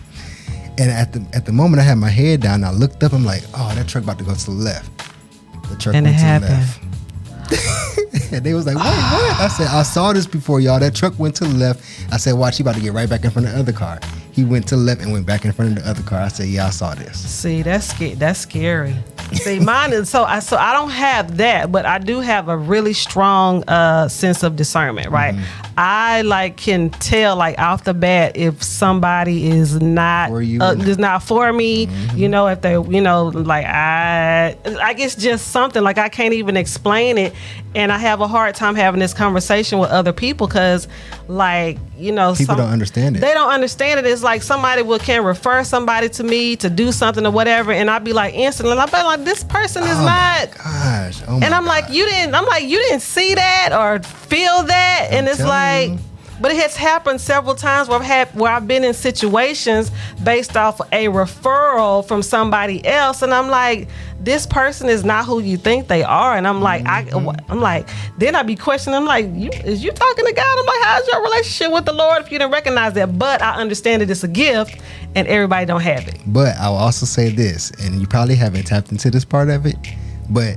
And at the moment I had my head down, I looked up, I'm like, oh, that truck about to go to the left. The truck And went it to happened. the left. And they was like, wait, what? I said, I saw this before, y'all. That truck went to the left. I said, watch, he about to get right back in front of the other car. He went to the left and went back in front of the other car. I said, yeah, I saw this. See, that's scary. See, mine is so I don't have that, but I do have a really strong sense of discernment, right? I can tell like off the bat if somebody is not is not for me, if they like I guess just something like I can't even explain it, and I have a hard time having this conversation with other people because like people don't understand it. They don't understand it. It's like somebody can refer somebody to me to do something or whatever, and I'd be like instantly, and I'd be like, this person is not. Gosh. Oh and I'm like, you didn't see that or feel that, and it's like. You. But it has happened several times where I've been in situations based off a referral from somebody else, and I'm like, this person is not who you think they are, and I'm like, I'm like, then I be questioning. I'm like, is you talking to God? I'm like, how's your relationship with the Lord if you didn't recognize that? But I understand that it's a gift, and everybody don't have it. But I'll also say this, and you probably haven't tapped into this part of it, but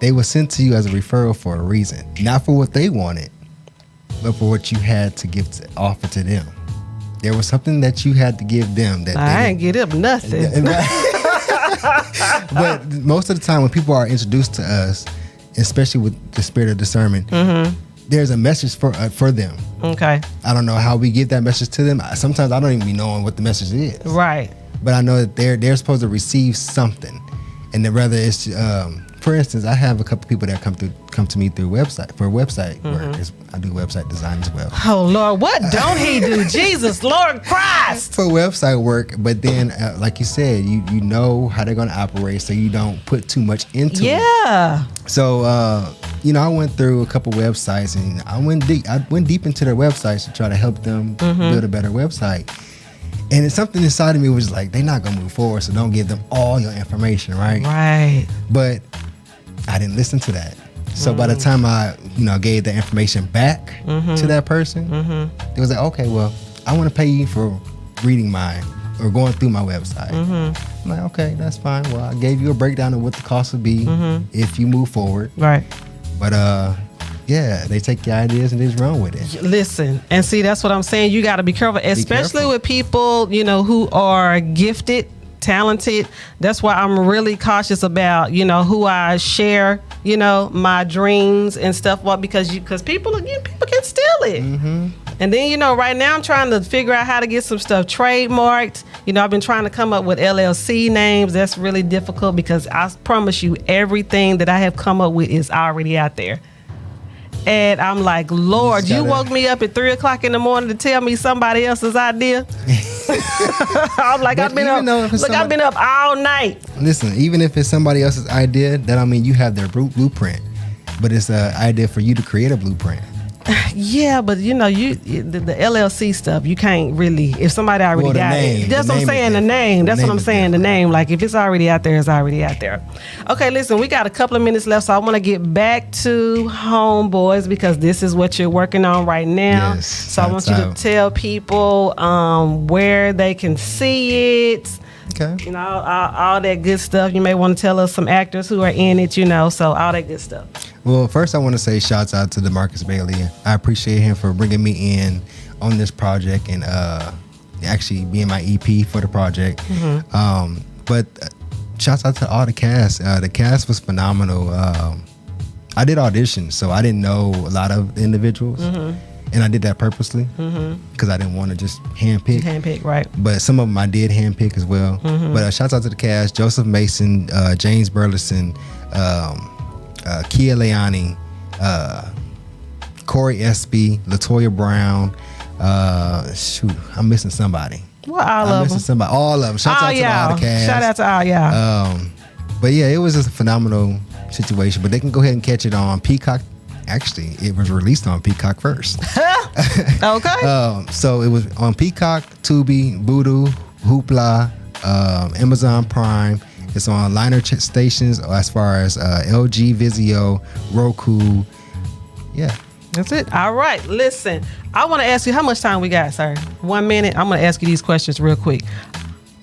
they were sent to you as a referral for a reason, not for what they wanted, but for what you had to offer to them. There was something that you had to give them that I ain't get up nothing. But most of the time when people are introduced to us, especially with the spirit of discernment, there's a message for them. Okay. I don't know how we give that message to them. Sometimes I don't even be knowing what the message is. Right. But I know that they're supposed to receive something, and then whether it's for instance, I have a couple people that come to me through website work. I do website design as well. Oh Lord, what don't he do? Jesus, Lord Christ. For website work, but then like you said, you know how they're gonna operate, so you don't put too much into it. Yeah. So I went through a couple websites and I went deep into their websites to try to help them build a better website. And it's something inside of me was like, they're not gonna move forward, so don't give them all your information, right? Right. But I didn't listen to that. So by the time I, gave the information back to that person, it was like, okay, well, I want to pay you for reading mine or going through my website. I'm like, okay, that's fine. Well, I gave you a breakdown of what the cost would be if you move forward. Right. But yeah, they take your ideas and they just run with it. Listen, and see, that's what I'm saying. You got to be careful, especially with people, who are gifted, talented. That's why I'm really cautious about, who I share, my dreams and stuff. Well, because people can steal it. And then, right now I'm trying to figure out how to get some stuff trademarked. I've been trying to come up with LLC names. That's really difficult because I promise you everything that I have come up with is already out there. And I'm like, Lord, you woke me up at 3:00 in the morning to tell me somebody else's idea. I'm like, I've been up all night. Listen, even if it's somebody else's idea, that don't mean you have their blueprint, but it's an idea for you to create a blueprint. Yeah, but you the LLC stuff, you can't really. If somebody already got it, that's what I'm saying. The name. That's what I'm saying. The name. Like if it's already out there, it's already out there. Okay, listen, we got a couple of minutes left, so I want to get back to Homeboys because this is what you're working on right now. Yes, so I want you to tell people where they can see it. Okay. All that good stuff. You may want to tell us some actors who are in it. So all that good stuff. Well, first I want to say shouts out to DeMarcus Bailey. I appreciate him for bringing me in on this project and actually being my EP for the project. Mm-hmm. But shouts out to all the cast. The cast was phenomenal. I did auditions, so I didn't know a lot of the individuals. Mm-hmm. And I did that purposely because I didn't want to just handpick. Handpick, right. But some of them I did handpick as well. Mm-hmm. But shouts out to the cast. Joseph Mason, James Burleson, Kia Leone, Corey Espy, LaToya Brown. I'm missing somebody. Well, I'm missing somebody. All of them. Shout out to all the cast. Shout out to all y'all. But yeah, it was just a phenomenal situation. But they can go ahead and catch it on Peacock. Actually, it was released on Peacock first. Okay. So it was on Peacock, Tubi, Vudu, Hoopla, Amazon Prime. It's on liner stations as far as LG, Vizio, Roku. Yeah. That's it. All right. Listen, I want to ask you how much time we got, sir? 1 minute. I'm going to ask you these questions real quick.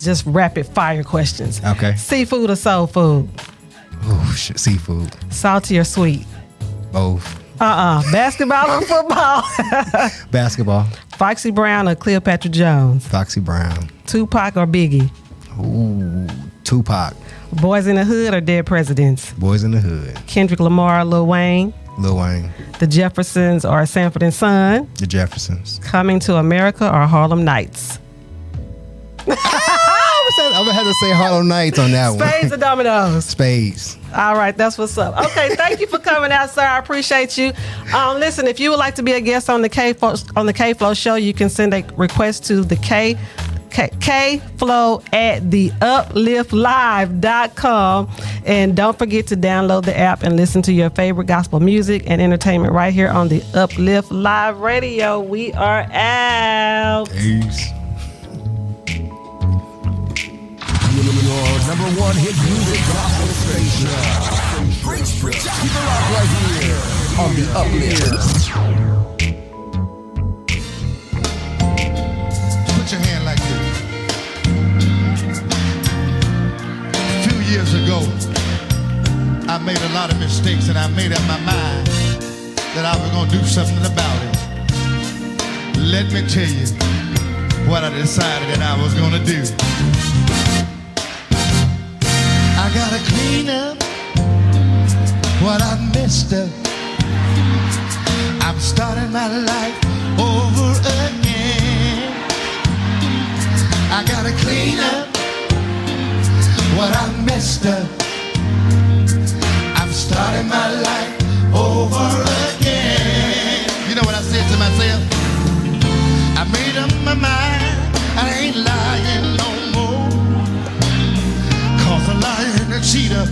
Just rapid fire questions. Okay. Seafood or soul food? Oh, shit. Seafood. Salty or sweet? Both. Basketball or football? Basketball. Foxy Brown or Cleopatra Jones? Foxy Brown. Tupac or Biggie? Ooh, Tupac. Boys in the Hood or Dead Presidents? Boys in the Hood. Kendrick Lamar or Lil Wayne? Lil Wayne. The Jeffersons or Sanford and Son? The Jeffersons. Coming to America or Harlem Nights? I'm gonna have to say Harlem Nights on that one. Spades or dominoes? Spades. All right, that's what's up. Okay, thank you for coming out, sir. I appreciate you. Listen, if you would like to be a guest on the KFLO Show, you can send a request to the KFLO at theupliftlive.com. And don't forget to download the app and listen to your favorite gospel music and entertainment right here on the Uplift Live Radio. We are out. Peace. Your number one hit music gospel station. Keep it locked right here on the Uplift. Put your hand like this. A few years ago, I made a lot of mistakes and I made up my mind that I was going to do something about it. Let me tell you what I decided that I was going to do. I gotta clean up what I messed up. I'm starting my life over again. I gotta clean up what I messed up. I'm starting my life over again. You know what I said to myself? I made up my mind, I ain't lying no more. Cause a liar and a cheater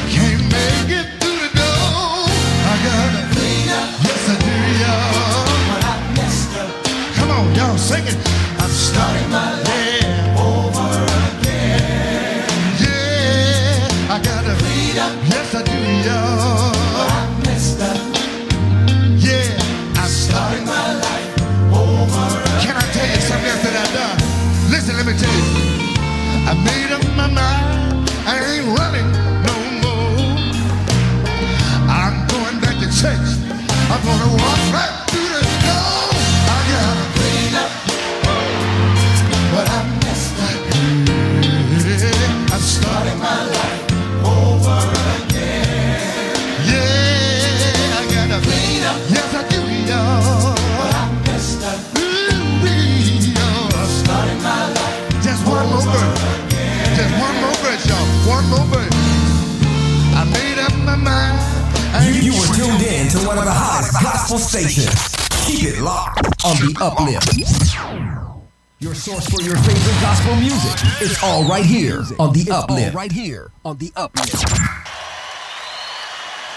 can't make it through the door. I gotta clean up, yes I do, y'all. What I messed up. Come on, y'all sing it. I'm starting my life over again. Yeah, I gotta clean up, yes I do, y'all. What I messed up. Yeah, I'm starting my life over again. Can I tell you something else that I've done? Listen, let me tell you. I made up my mind, I ain't running no more. I'm going back to church, I'm gonna walk right through the door. I gotta clean up what I messed up. Yeah, I'm starting my life over again. Yeah, I gotta clean up, yes I do, y'all. What I messed up. Ooh, y'all. I'm starting my life. Just one more verse. Just one more verse, y'all. One more verse. I made up my mind. You were tuned in to one of the hottest gospel stations. Keep it locked on the Uplift. Your source for your favorite gospel music. It's all right here on the Uplift. Right here on the Uplift.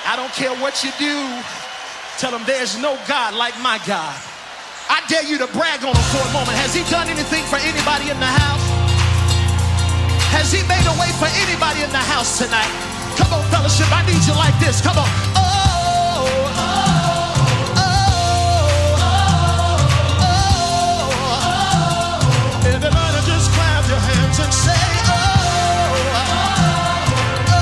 I don't care what you do Tell them there's no God like my God. I dare you to brag on him for a moment. Has he done anything for anybody in the house? Has he made a way for anybody in the house tonight? Come on, fellowship, I need you like this. Come on. Oh, oh, oh, oh. Everybody just clap your hands and say, oh, oh, oh,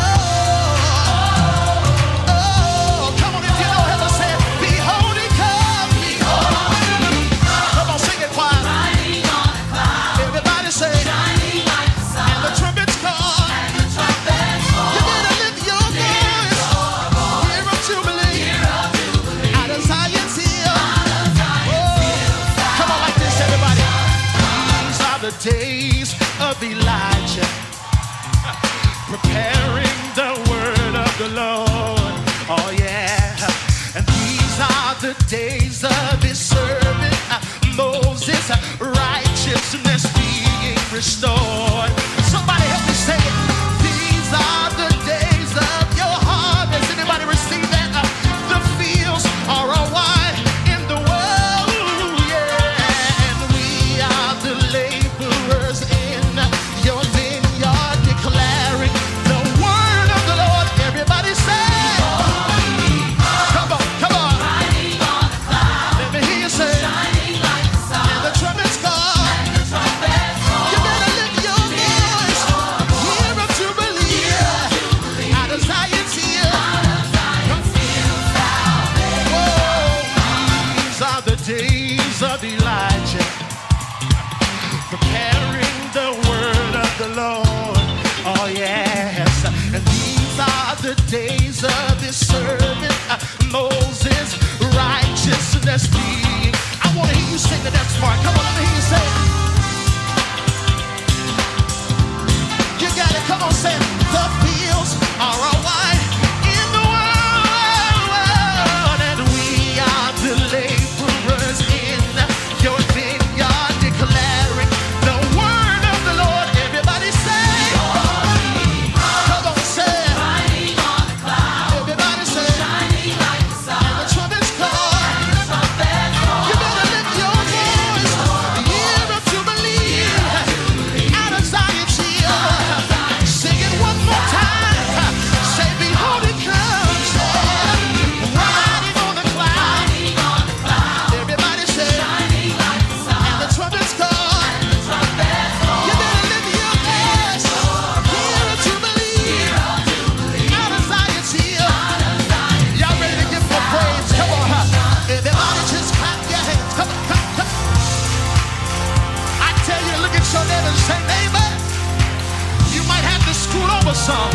oh. Come on, if you know heaven, say it. Behold, he comes. Come on, sing it choir. Everybody say, and the trumpets call. You better lift your voice. Hear of Jubilee. Out of Zion's hill. Oh, come on like this, everybody. These are the days of Elijah, preparing the word of the Lord. Oh yeah. And these are the days of his servant Moses, righteousness being restored. Somebody help me say it. These are the days of your harvest. Anybody receive that? The fields are all wide in the world, yeah. And we are the laborers in your vineyard, declaring the word of the Lord. Everybody say, come on, come on. Let me hear you say, and the trumpets call. You better lift your voice. Year of Jubilee. Out of Zion's hill. Whoa, these are the days of Elijah, preparing the word of the Lord. Oh yes. And these are the days of his servant Moses, righteousness being. I want to hear you sing the next part. Come on, let me hear you say it. You got it. Come on, say it. The fields are all wide in the world, and we are the laborers in your vineyard, declaring the word of the Lord. Everybody say, come on, say it. Everybody say, and the trumpets call. You better lift your voice. The year of Jubilee. Out of Zion's hill. Sing it one more time. Say, behold, it comes. Riding on the cloud. Everybody say, and the trumpets call. You better lift your voice. Year of Jubilee. Out of Zion's hill. Y'all ready to give him praise? Come on, huh? Everybody just clap your hands. Come on, come, come. I tell you to look at your neighbor and say, neighbor, you might have to scoot over some,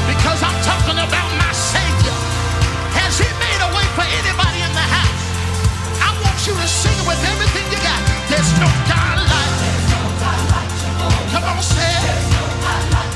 because I'm talking about my Savior. Has he made a way for anybody in the house? I want you to sing it with everything you got. There's no